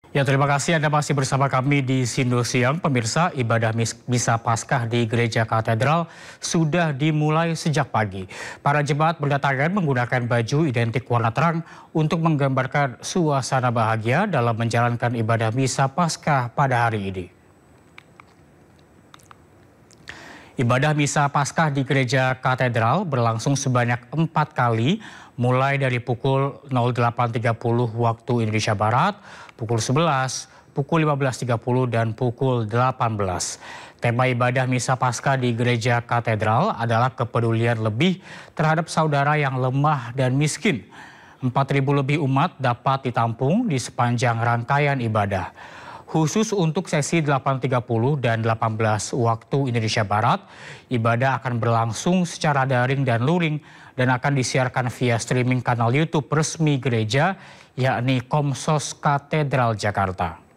Ya, terima kasih Anda masih bersama kami di Sindo Siang. Pemirsa, ibadah misa Paskah di Gereja Katedral sudah dimulai sejak pagi. Para jemaat berdatangan menggunakan baju identik warna terang untuk menggambarkan suasana bahagia dalam menjalankan ibadah misa Paskah pada hari ini. Ibadah misa Paskah di Gereja Katedral berlangsung sebanyak 4 kali, mulai dari pukul 08.30 waktu Indonesia Barat, pukul 11, pukul 15.30, dan pukul 18. Tema ibadah misa Paskah di Gereja Katedral adalah kepedulian lebih terhadap saudara yang lemah dan miskin. 4.000 lebih umat dapat ditampung di sepanjang rangkaian ibadah. Khusus untuk sesi 8.30 dan 18 waktu Indonesia Barat, ibadah akan berlangsung secara daring dan luring dan akan disiarkan via streaming kanal YouTube resmi gereja, yakni Komsos Katedral Jakarta.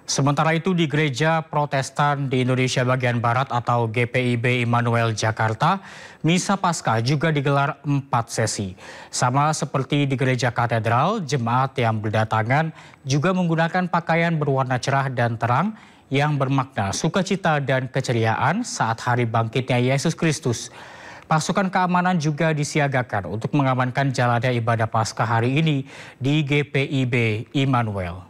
Sementara itu di Gereja Protestan di Indonesia bagian Barat atau GPIB Immanuel Jakarta, Misa Paskah juga digelar 4 sesi. Sama seperti di Gereja Katedral, jemaat yang berdatangan juga menggunakan pakaian berwarna cerah dan terang yang bermakna sukacita dan keceriaan saat hari bangkitnya Yesus Kristus. Pasukan keamanan juga disiagakan untuk mengamankan jalannya ibadah Paskah hari ini di GPIB Immanuel.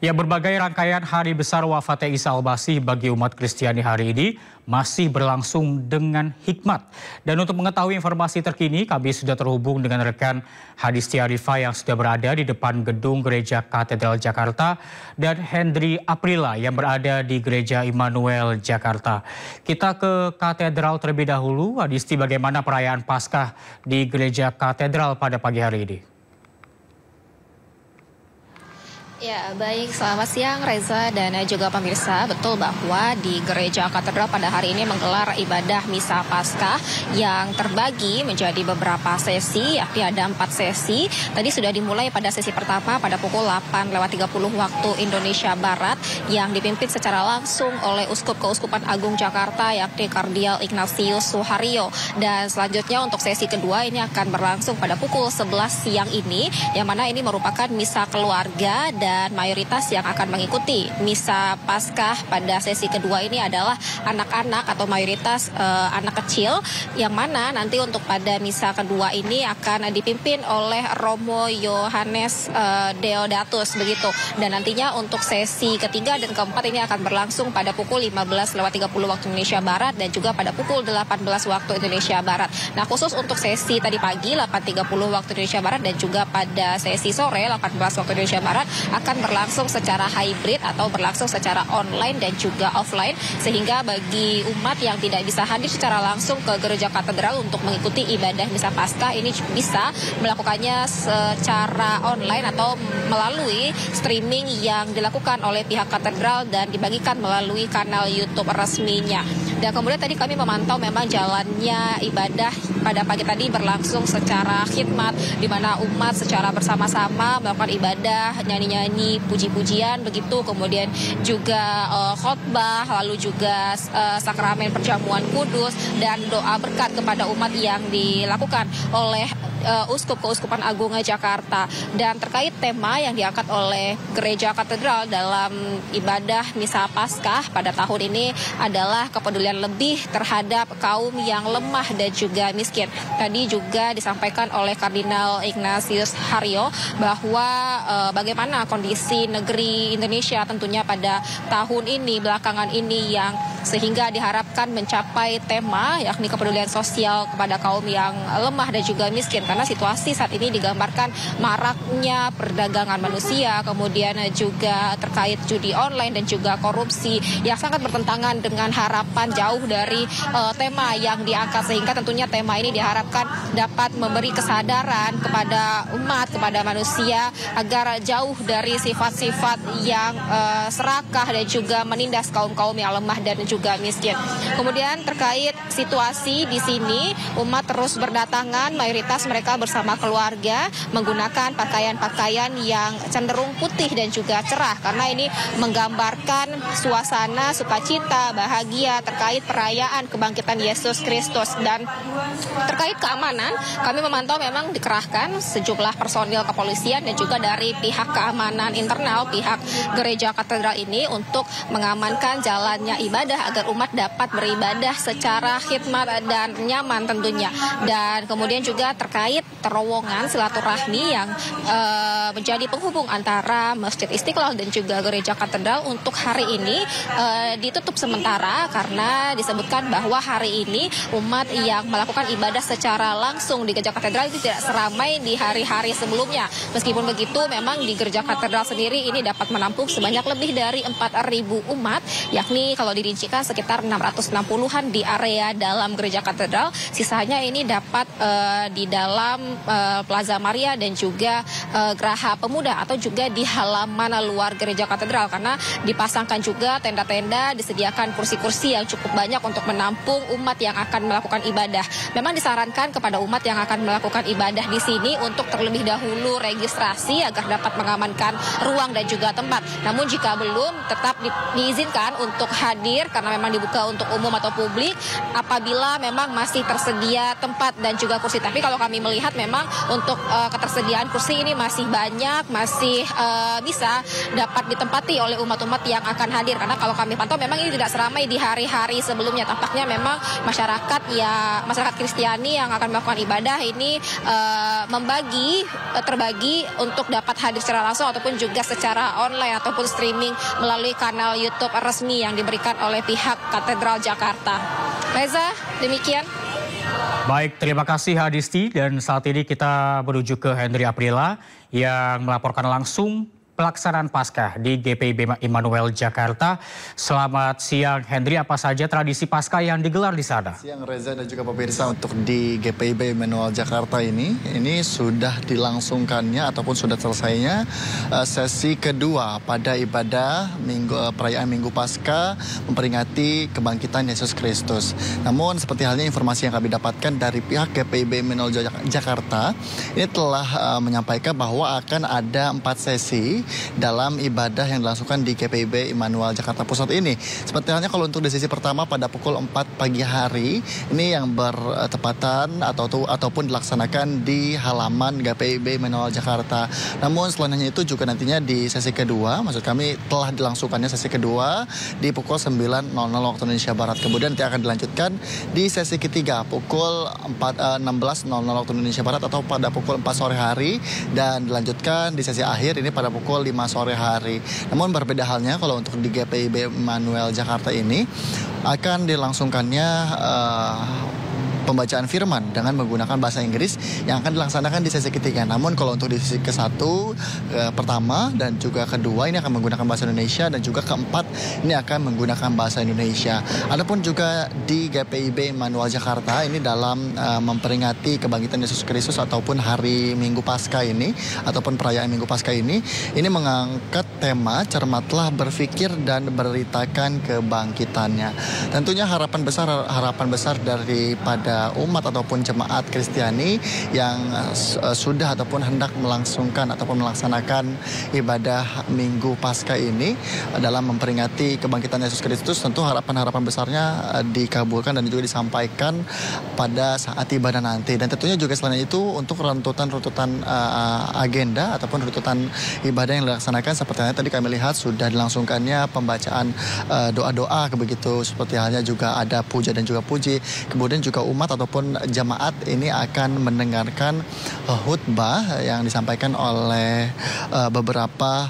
Ya, berbagai rangkaian hari besar wafatnya Isa Al-Masih bagi umat Kristiani hari ini masih berlangsung dengan hikmat. Dan untuk mengetahui informasi terkini, kami sudah terhubung dengan rekan Hadistia Rifa yang sudah berada di depan gedung Gereja Katedral Jakarta dan Hendri Aprila yang berada di Gereja Immanuel Jakarta. Kita ke Katedral terlebih dahulu. Hadisti, bagaimana perayaan Paskah di Gereja Katedral pada pagi hari ini? Ya, baik. Selamat siang Reza dan juga pemirsa. Betul bahwa di Gereja Katedral pada hari ini menggelar ibadah Misa Paskah yang terbagi menjadi beberapa sesi, yakni ada 4 sesi. Tadi sudah dimulai pada sesi pertama pada pukul 8.30 waktu Indonesia Barat yang dipimpin secara langsung oleh Uskup Keuskupan Agung Jakarta, yakni Kardinal Ignatius Suharyo. Dan selanjutnya untuk sesi kedua ini akan berlangsung pada pukul 11 siang ini, yang mana ini merupakan misa keluarga dan mayoritas yang akan mengikuti Misa Paskah pada sesi kedua ini adalah anak-anak atau mayoritas anak kecil, yang mana nanti untuk pada misa kedua ini akan dipimpin oleh Romo Yohanes Deodatus begitu. Dan nantinya untuk sesi ketiga dan keempat ini akan berlangsung pada pukul 15.30 waktu Indonesia Barat dan juga pada pukul 18 waktu Indonesia Barat. Nah, khusus untuk sesi tadi pagi 8.30 waktu Indonesia Barat dan juga pada sesi sore 18 waktu Indonesia Barat akan berlangsung secara hybrid atau berlangsung secara online dan juga offline, sehingga bagi umat yang tidak bisa hadir secara langsung ke Gereja Katedral untuk mengikuti ibadah Misa Paskah ini bisa melakukannya secara online atau melalui streaming yang dilakukan oleh pihak katedral dan dibagikan melalui kanal YouTube resminya. Dan kemudian tadi kami memantau memang jalannya ibadah pada pagi tadi berlangsung secara khidmat, di mana umat secara bersama-sama melakukan ibadah, nyanyi-nyanyi, puji-pujian begitu, kemudian juga khotbah, lalu juga sakramen perjamuan kudus dan doa berkat kepada umat yang dilakukan oleh Uskup Keuskupan Agung Jakarta. Dan terkait tema yang diangkat oleh Gereja Katedral dalam ibadah Misa Paskah pada tahun ini adalah kepedulian lebih terhadap kaum yang lemah dan juga miskin. Tadi juga disampaikan oleh Kardinal Ignatius Suharyo bahwa bagaimana kondisi negeri Indonesia tentunya pada tahun ini, belakangan ini yang sehingga diharapkan mencapai tema yakni kepedulian sosial kepada kaum yang lemah dan juga miskin, karena situasi saat ini digambarkan maraknya perdagangan manusia, kemudian juga terkait judi online dan juga korupsi yang sangat bertentangan dengan harapan jauh dari tema yang diangkat, sehingga tentunya tema ini diharapkan dapat memberi kesadaran kepada umat, kepada manusia agar jauh dari sifat-sifat yang serakah dan juga menindas kaum-kaum yang lemah dan juga miskin. Kemudian terkait situasi di sini, umat terus berdatangan, mayoritas mereka bersama keluarga menggunakan pakaian-pakaian yang cenderung putih dan juga cerah, karena ini menggambarkan suasana sukacita, bahagia terkait perayaan kebangkitan Yesus Kristus. Dan terkait keamanan, kami memantau memang dikerahkan sejumlah personil kepolisian dan juga dari pihak keamanan internal pihak gereja katedral ini untuk mengamankan jalannya ibadah agar umat dapat beribadah secara khidmat dan nyaman tentunya. Dan kemudian juga terkait terowongan silaturahmi yang menjadi penghubung antara Masjid Istiqlal dan juga gereja katedral untuk hari ini ditutup sementara, karena disebutkan bahwa hari ini umat yang melakukan ibadah secara langsung di gereja katedral itu tidak seramai di hari-hari sebelumnya. Meskipun begitu, memang di gereja katedral sendiri ini dapat menampung sebanyak lebih dari 4.000 umat, yakni kalau dirincikan sekitar 660-an di area dalam gereja katedral. Sisanya ini dapat di dalam Plaza Maria dan juga Geraha Pemuda atau juga di halaman luar gereja katedral, karena dipasangkan juga tenda-tenda, disediakan kursi-kursi yang cukup banyak untuk menampung umat yang akan melakukan ibadah. Memang disarankan kepada umat yang akan melakukan ibadah di sini untuk terlebih dahulu registrasi agar dapat mengamankan ruang dan juga tempat. Namun jika belum, tetap diizinkan untuk hadir karena memang dibuka untuk umum atau publik apabila memang masih tersedia tempat dan juga kursi. Tapi kalau kami melihat memang untuk ketersediaan kursi ini masih banyak, masih bisa dapat ditempati oleh umat-umat yang akan hadir, karena kalau kami pantau memang ini tidak seramai di hari-hari sebelumnya. Tampaknya memang masyarakat Kristiani yang akan melakukan ibadah ini terbagi untuk dapat hadir secara langsung ataupun juga secara online ataupun streaming melalui kanal YouTube resmi yang diberikan oleh pihak Katedral Jakarta. Reza, demikian. Baik, terima kasih Hadisti, dan saat ini kita menuju ke Henry Aprila yang melaporkan langsung pelaksanaan Paskah di GPIB Immanuel Jakarta. Selamat siang Henry, apa saja tradisi Paskah yang digelar di sana? Siang Reza dan juga pemirsa, untuk di GPIB Immanuel Jakarta ini sudah dilangsungkannya ataupun sudah selesainya sesi kedua pada ibadah perayaan Minggu Paskah memperingati kebangkitan Yesus Kristus. Namun seperti halnya informasi yang kami dapatkan dari pihak GPIB Immanuel Jakarta, ini telah menyampaikan bahwa akan ada 4 sesi dalam ibadah yang dilangsungkan di GPIB Immanuel Jakarta Pusat ini. Seperti halnya kalau untuk di sesi pertama pada pukul 4 pagi hari, ini yang bertepatan ataupun dilaksanakan di halaman GPIB Immanuel Jakarta. Namun selain itu juga nantinya di sesi kedua, maksud kami telah dilangsungkannya sesi kedua di pukul 9.00 waktu Indonesia Barat. Kemudian nanti akan dilanjutkan di sesi ketiga pukul 16.00 waktu Indonesia Barat atau pada pukul 4 sore hari, dan dilanjutkan di sesi akhir ini pada pukul 5 sore hari. Namun berbeda halnya kalau untuk di GPIB Immanuel Jakarta ini akan dilangsungkannya pembacaan firman dengan menggunakan bahasa Inggris yang akan dilaksanakan di sesi ketiga. Namun kalau untuk di sesi pertama dan juga kedua ini akan menggunakan bahasa Indonesia, dan juga keempat ini akan menggunakan bahasa Indonesia. Adapun juga di GPIB Immanuel Jakarta ini dalam memperingati kebangkitan Yesus Kristus ataupun hari Minggu Paskah ini ataupun perayaan Minggu Paskah ini mengangkat tema cermatlah berpikir dan beritakan kebangkitannya. Tentunya harapan besar daripada umat ataupun jemaat Kristiani yang sudah ataupun hendak melaksanakan ibadah Minggu Paskah ini dalam memperingati kebangkitan Yesus Kristus. Tentu harapan-harapan besarnya dikabulkan dan juga disampaikan pada saat ibadah nanti. Dan tentunya juga selain itu untuk runtutan agenda ataupun runtutan ibadah yang dilaksanakan, seperti yang tadi kami lihat sudah dilangsungkannya pembacaan doa-doa begitu, seperti halnya juga ada puja dan juga puji. Kemudian juga umat ataupun jemaat ini akan mendengarkan khutbah yang disampaikan oleh beberapa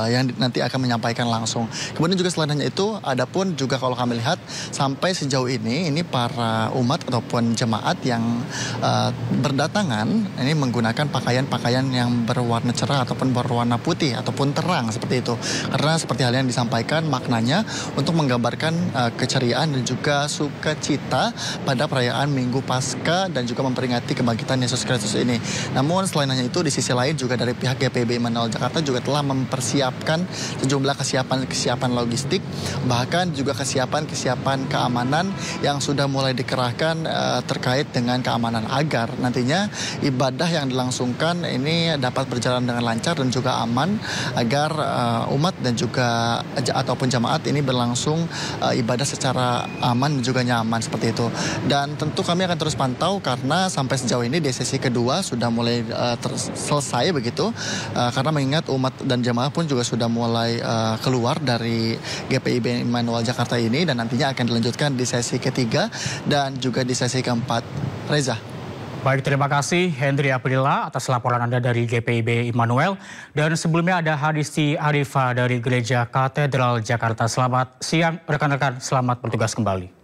yang nanti akan menyampaikan langsung. Kemudian juga selain hanya itu, adapun juga kalau kami lihat sampai sejauh ini para umat ataupun jemaat yang berdatangan ini menggunakan pakaian-pakaian yang berwarna cerah ataupun berwarna putih ataupun terang seperti itu. Karena seperti hal yang disampaikan maknanya untuk menggambarkan keceriaan dan juga sukacita pada perayaan Minggu Paskah dan juga memperingati kebangkitan Yesus Kristus ini. Namun selain hanya itu, di sisi lain juga dari pihak GPIB Immanuel Jakarta juga telah mempersiapkan sejumlah kesiapan logistik, bahkan juga kesiapan keamanan yang sudah mulai dikerahkan terkait dengan keamanan agar nantinya ibadah yang dilangsungkan ini dapat berjalan dengan lancar dan juga aman, agar umat dan juga ataupun jemaat ini berlangsung ibadah secara aman dan juga nyaman seperti itu. Dan tentu kami akan terus pantau karena sampai sejauh ini di sesi kedua sudah mulai selesai begitu, karena mengingat umat dan jemaah pun juga sudah mulai keluar dari GPIB Immanuel Jakarta ini dan nantinya akan dilanjutkan di sesi ketiga dan juga di sesi keempat. Reza. Baik, terima kasih Hendri Aprila atas laporan Anda dari GPIB Immanuel. Dan sebelumnya ada Hadisti Arifa dari Gereja Katedral Jakarta. Selamat siang rekan-rekan, selamat bertugas kembali.